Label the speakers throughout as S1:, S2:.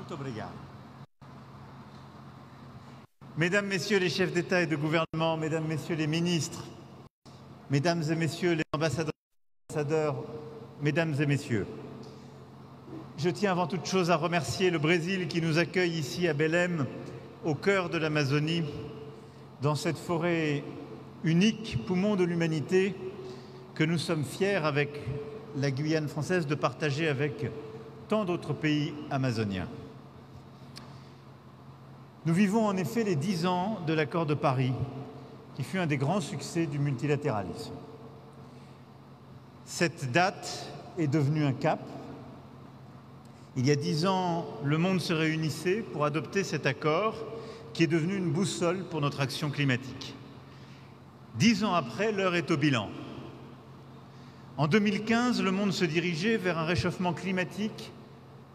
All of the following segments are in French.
S1: Muito obrigado. Mesdames, Messieurs les chefs d'État et de gouvernement, Mesdames, Messieurs les ministres, Mesdames et Messieurs les ambassadeurs, Mesdames et Messieurs, je tiens avant toute chose à remercier le Brésil qui nous accueille ici à Belém, au cœur de l'Amazonie, dans cette forêt unique, poumon de l'humanité, que nous sommes fiers avec la Guyane française de partager avec tant d'autres pays amazoniens. Nous vivons en effet les 10 ans de l'accord de Paris, qui fut un des grands succès du multilatéralisme. Cette date est devenue un cap. Il y a 10 ans, le monde se réunissait pour adopter cet accord qui est devenu une boussole pour notre action climatique. 10 ans après, l'heure est au bilan. En 2015, le monde se dirigeait vers un réchauffement climatique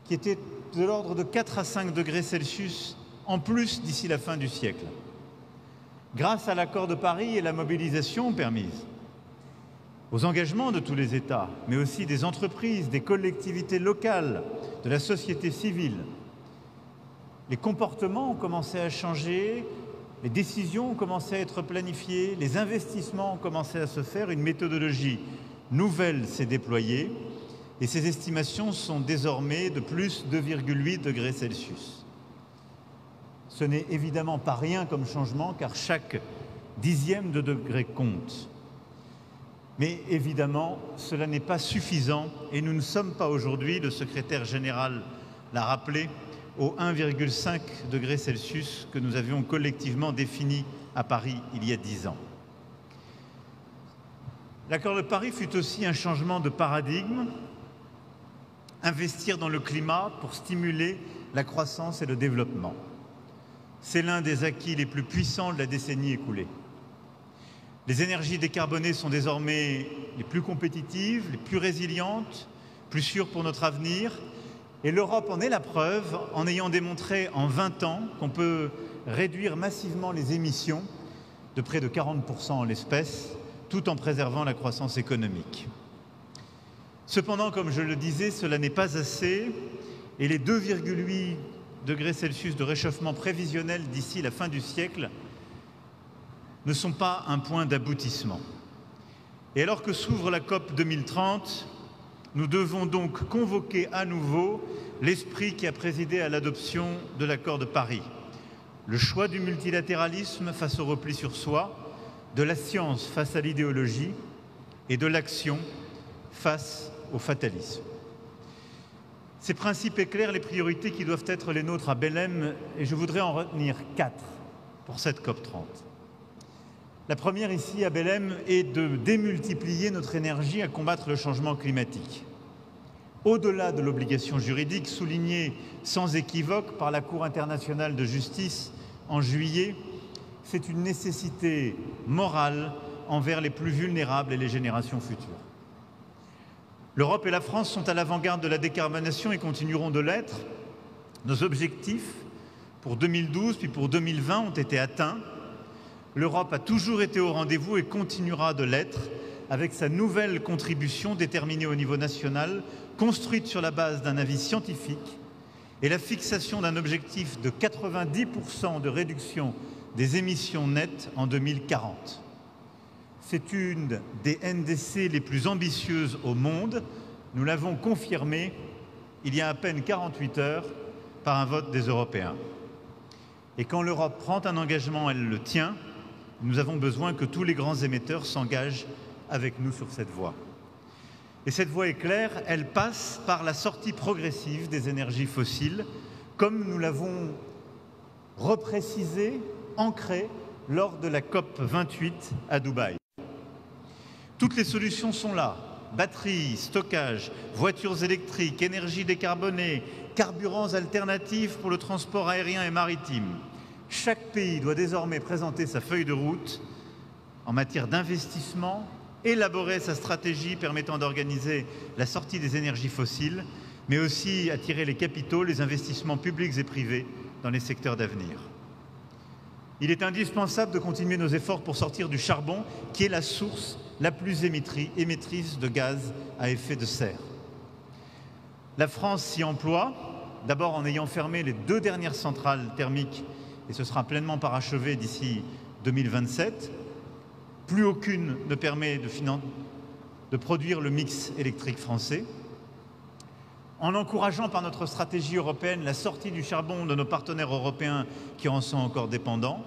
S1: qui était de l'ordre de 4 à 5 degrés Celsius en plus d'ici la fin du siècle. Grâce à l'accord de Paris et la mobilisation permise, aux engagements de tous les États, mais aussi des entreprises, des collectivités locales, de la société civile, les comportements ont commencé à changer, les décisions ont commencé à être planifiées, les investissements ont commencé à se faire, une méthodologie nouvelle s'est déployée et ces estimations sont désormais de plus 2,8 degrés Celsius. Ce n'est évidemment pas rien comme changement car chaque dixième de degré compte. Mais évidemment, cela n'est pas suffisant et nous ne sommes pas aujourd'hui, le secrétaire général l'a rappelé, au 1,5 degré Celsius que nous avions collectivement défini à Paris il y a 10 ans. L'accord de Paris fut aussi un changement de paradigme, investir dans le climat pour stimuler la croissance et le développement. C'est l'un des acquis les plus puissants de la décennie écoulée. Les énergies décarbonées sont désormais les plus compétitives, les plus résilientes, plus sûres pour notre avenir. Et l'Europe en est la preuve en ayant démontré en 20 ans qu'on peut réduire massivement les émissions de près de 40% en l'espèce, tout en préservant la croissance économique. Cependant, comme je le disais, cela n'est pas assez et les 2,8 degrés Celsius de réchauffement prévisionnel d'ici la fin du siècle ne sont pas un point d'aboutissement. Et alors que s'ouvre la COP 2030, nous devons donc convoquer à nouveau l'esprit qui a présidé à l'adoption de l'accord de Paris. Le choix du multilatéralisme face au repli sur soi, de la science face à l'idéologie et de l'action face au fatalisme. Ces principes éclairent les priorités qui doivent être les nôtres à Belém et je voudrais en retenir 4 pour cette COP 30. La première ici à Belém est de démultiplier notre énergie à combattre le changement climatique. Au-delà de l'obligation juridique soulignée sans équivoque par la Cour internationale de justice en juillet, c'est une nécessité morale envers les plus vulnérables et les générations futures. L'Europe et la France sont à l'avant-garde de la décarbonation et continueront de l'être. Nos objectifs pour 2012 puis pour 2020 ont été atteints. L'Europe a toujours été au rendez-vous et continuera de l'être avec sa nouvelle contribution déterminée au niveau national, construite sur la base d'un avis scientifique et la fixation d'un objectif de 90% de réduction des émissions nettes en 2040. C'est une des NDC les plus ambitieuses au monde. Nous l'avons confirmé il y a à peine 48 heures par un vote des Européens. Et quand l'Europe prend un engagement, elle le tient. Nous avons besoin que tous les grands émetteurs s'engagent avec nous sur cette voie. Et cette voie est claire, elle passe par la sortie progressive des énergies fossiles, comme nous l'avons reprécisé, ancré lors de la COP 28 à Dubaï. Toutes les solutions sont là, batteries, stockage, voitures électriques, énergie décarbonée, carburants alternatifs pour le transport aérien et maritime. Chaque pays doit désormais présenter sa feuille de route en matière d'investissement, élaborer sa stratégie permettant d'organiser la sortie des énergies fossiles, mais aussi attirer les capitaux, les investissements publics et privés dans les secteurs d'avenir. Il est indispensable de continuer nos efforts pour sortir du charbon, qui est la source la plus émettrice de gaz à effet de serre. La France s'y emploie d'abord en ayant fermé les 2 dernières centrales thermiques, et ce sera pleinement parachevé d'ici 2027. Plus aucune ne permet de produire le mix électrique français. En encourageant par notre stratégie européenne la sortie du charbon de nos partenaires européens qui en sont encore dépendants,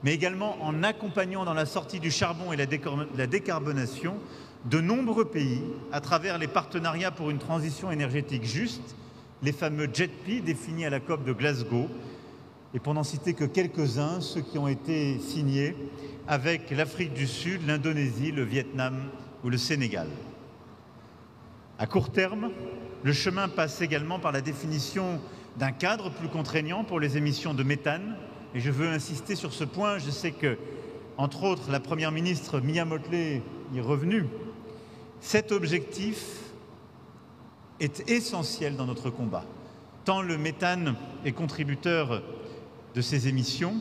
S1: mais également en accompagnant dans la sortie du charbon et la décarbonation de nombreux pays à travers les partenariats pour une transition énergétique juste, les fameux JETP définis à la COP de Glasgow, et pour n'en citer que quelques-uns, ceux qui ont été signés avec l'Afrique du Sud, l'Indonésie, le Vietnam ou le Sénégal. À court terme, le chemin passe également par la définition d'un cadre plus contraignant pour les émissions de méthane. Et je veux insister sur ce point. Je sais que, entre autres, la Première ministre Mia Mottley y est revenue. Cet objectif est essentiel dans notre combat. Tant le méthane est contributeur de ces émissions,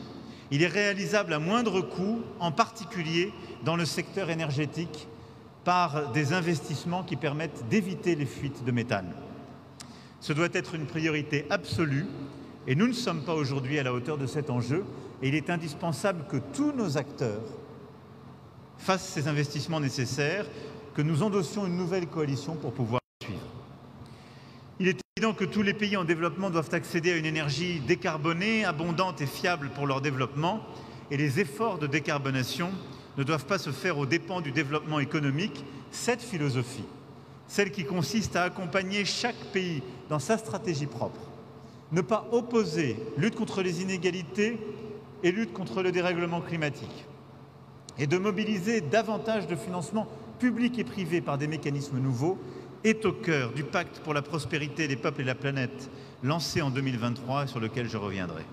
S1: il est réalisable à moindre coût, en particulier dans le secteur énergétique, par des investissements qui permettent d'éviter les fuites de méthane. Ce doit être une priorité absolue et nous ne sommes pas aujourd'hui à la hauteur de cet enjeu et il est indispensable que tous nos acteurs fassent ces investissements nécessaires, que nous endossions une nouvelle coalition pour pouvoir suivre. Il est évident que tous les pays en développement doivent accéder à une énergie décarbonée, abondante et fiable pour leur développement et les efforts de décarbonation ne doivent pas se faire aux dépens du développement économique. Cette philosophie, celle qui consiste à accompagner chaque pays dans sa stratégie propre, ne pas opposer lutte contre les inégalités et lutte contre le dérèglement climatique, et de mobiliser davantage de financements publics et privés par des mécanismes nouveaux, est au cœur du pacte pour la prospérité des peuples et la planète lancé en 2023 et sur lequel je reviendrai.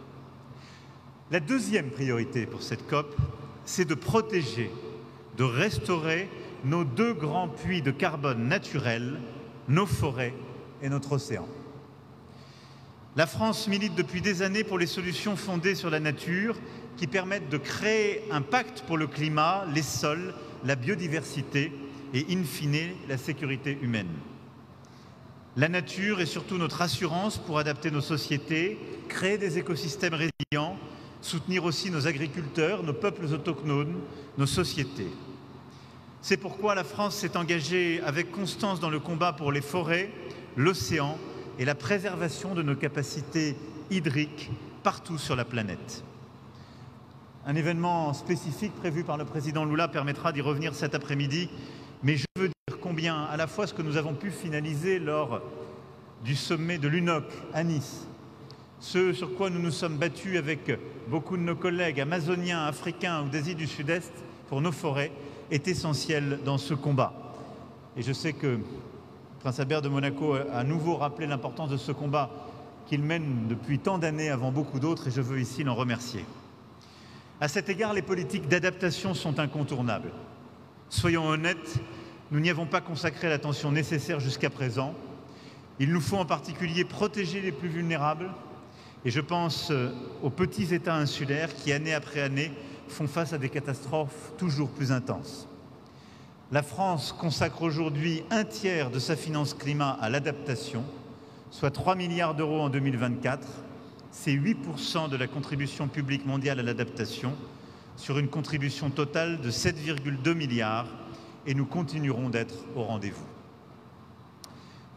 S1: La deuxième priorité pour cette COP, c'est de protéger, de restaurer nos 2 grands puits de carbone naturels, nos forêts et notre océan. La France milite depuis des années pour les solutions fondées sur la nature qui permettent de créer un pacte pour le climat, les sols, la biodiversité et, in fine, la sécurité humaine. La nature est surtout notre assurance pour adapter nos sociétés, créer des écosystèmes résilients, soutenir aussi nos agriculteurs, nos peuples autochtones, nos sociétés. C'est pourquoi la France s'est engagée avec constance dans le combat pour les forêts, l'océan et la préservation de nos capacités hydriques partout sur la planète. Un événement spécifique prévu par le président Lula permettra d'y revenir cet après-midi, mais je veux dire combien, à la fois ce que nous avons pu finaliser lors du sommet de l'UNOC à Nice, ce sur quoi nous nous sommes battus avec beaucoup de nos collègues amazoniens, africains ou d'Asie du Sud-Est pour nos forêts, est essentiel dans ce combat. Et je sais que Prince Albert de Monaco a à nouveau rappelé l'importance de ce combat qu'il mène depuis tant d'années avant beaucoup d'autres, et je veux ici l'en remercier. À cet égard, les politiques d'adaptation sont incontournables. Soyons honnêtes, nous n'y avons pas consacré l'attention nécessaire jusqu'à présent. Il nous faut en particulier protéger les plus vulnérables, et je pense aux petits États insulaires qui, année après année, font face à des catastrophes toujours plus intenses. La France consacre aujourd'hui 1/3 de sa finance climat à l'adaptation, soit 3 milliards d'euros en 2024. C'est 8% de la contribution publique mondiale à l'adaptation, sur une contribution totale de 7,2 milliards, et nous continuerons d'être au rendez-vous.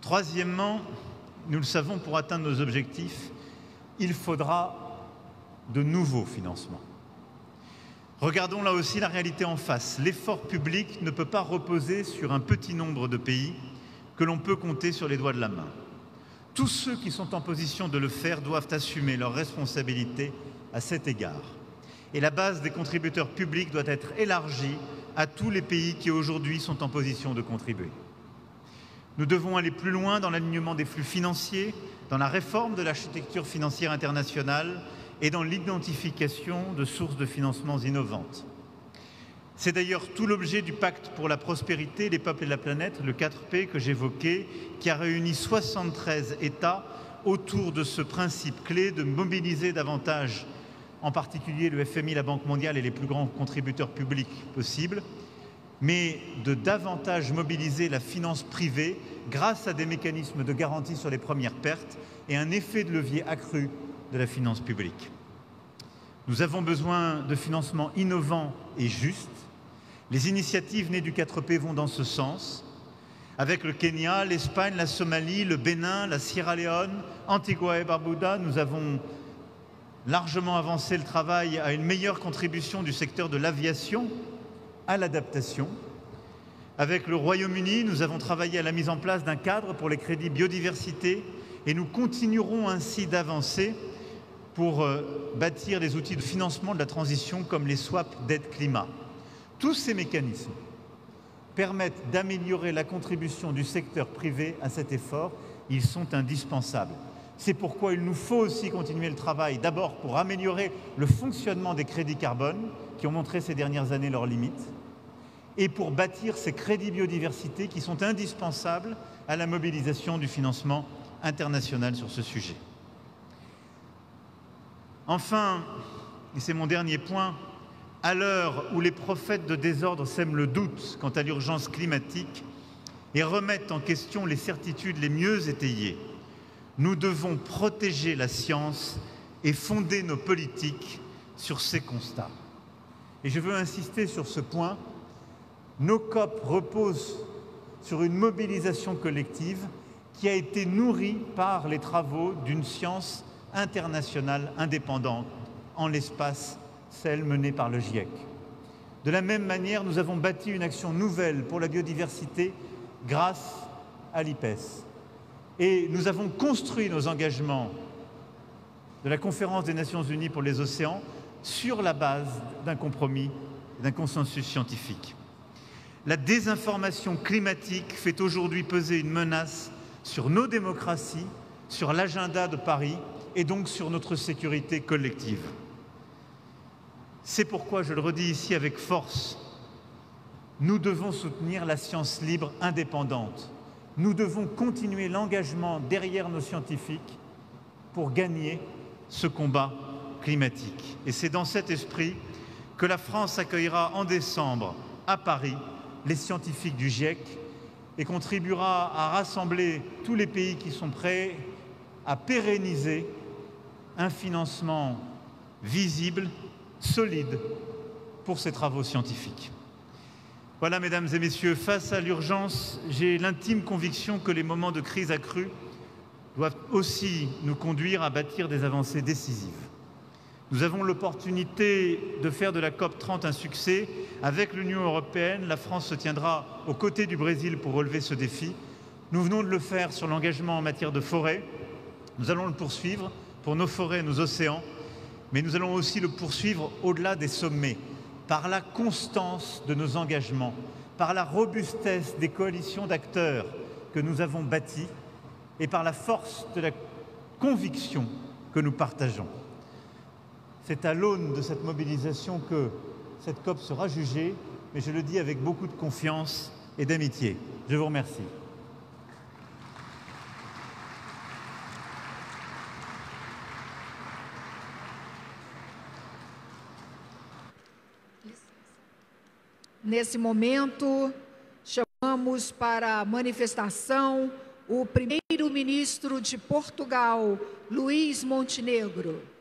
S1: Troisièmement, nous le savons, pour atteindre nos objectifs, il faudra de nouveaux financements. Regardons là aussi la réalité en face. L'effort public ne peut pas reposer sur un petit nombre de pays que l'on peut compter sur les doigts de la main. Tous ceux qui sont en position de le faire doivent assumer leurs responsabilités à cet égard. Et la base des contributeurs publics doit être élargie à tous les pays qui aujourd'hui sont en position de contribuer. Nous devons aller plus loin dans l'alignement des flux financiers, dans la réforme de l'architecture financière internationale et dans l'identification de sources de financements innovantes. C'est d'ailleurs tout l'objet du pacte pour la prospérité des peuples et de la planète, le 4P que j'évoquais, qui a réuni 73 États autour de ce principe clé de mobiliser davantage, en particulier le FMI, la Banque mondiale et les plus grands contributeurs publics possibles, mais de davantage mobiliser la finance privée grâce à des mécanismes de garantie sur les premières pertes et un effet de levier accru de la finance publique. Nous avons besoin de financements innovants et justes. Les initiatives nées du 4P vont dans ce sens. Avec le Kenya, l'Espagne, la Somalie, le Bénin, la Sierra Leone, Antigua et Barbuda, nous avons largement avancé le travail à une meilleure contribution du secteur de l'aviation à l'adaptation. Avec le Royaume-Uni, nous avons travaillé à la mise en place d'un cadre pour les crédits biodiversité et nous continuerons ainsi d'avancer pour bâtir les outils de financement de la transition comme les swaps d'aide climat. Tous ces mécanismes permettent d'améliorer la contribution du secteur privé à cet effort. Ils sont indispensables. C'est pourquoi il nous faut aussi continuer le travail, d'abord pour améliorer le fonctionnement des crédits carbone, qui ont montré ces dernières années leurs limites, et pour bâtir ces crédits biodiversité qui sont indispensables à la mobilisation du financement international sur ce sujet. Enfin, et c'est mon dernier point, à l'heure où les prophètes de désordre sèment le doute quant à l'urgence climatique et remettent en question les certitudes les mieux étayées, nous devons protéger la science et fonder nos politiques sur ces constats. Et je veux insister sur ce point. Nos COP reposent sur une mobilisation collective qui a été nourrie par les travaux d'une science internationale indépendante, en l'espace celle menée par le GIEC. De la même manière, nous avons bâti une action nouvelle pour la biodiversité grâce à l'IPES. Et nous avons construit nos engagements de la Conférence des Nations Unies pour les océans sur la base d'un compromis, d'un consensus scientifique. La désinformation climatique fait aujourd'hui peser une menace sur nos démocraties, sur l'agenda de Paris et donc sur notre sécurité collective. C'est pourquoi, je le redis ici avec force, nous devons soutenir la science libre indépendante. Nous devons continuer l'engagement derrière nos scientifiques pour gagner ce combat climatique. Et c'est dans cet esprit que la France accueillera en décembre à Paris les scientifiques du GIEC et contribuera à rassembler tous les pays qui sont prêts à pérenniser un financement visible, solide pour ces travaux scientifiques. Voilà, mesdames et messieurs, face à l'urgence, j'ai l'intime conviction que les moments de crise accrue doivent aussi nous conduire à bâtir des avancées décisives. Nous avons l'opportunité de faire de la COP30 un succès. Avec l'Union européenne, la France se tiendra aux côtés du Brésil pour relever ce défi. Nous venons de le faire sur l'engagement en matière de forêt. Nous allons le poursuivre pour nos forêts et nos océans, mais nous allons aussi le poursuivre au-delà des sommets, par la constance de nos engagements, par la robustesse des coalitions d'acteurs que nous avons bâties et par la force de la conviction que nous partageons. C'est à l'aune de cette mobilisation que cette COP sera jugée, mais je le dis avec beaucoup de confiance et d'amitié. Je vous remercie.
S2: Nesse momento, chamamos para a manifestação o primeiro-ministro de Portugal, Luís Montenegro.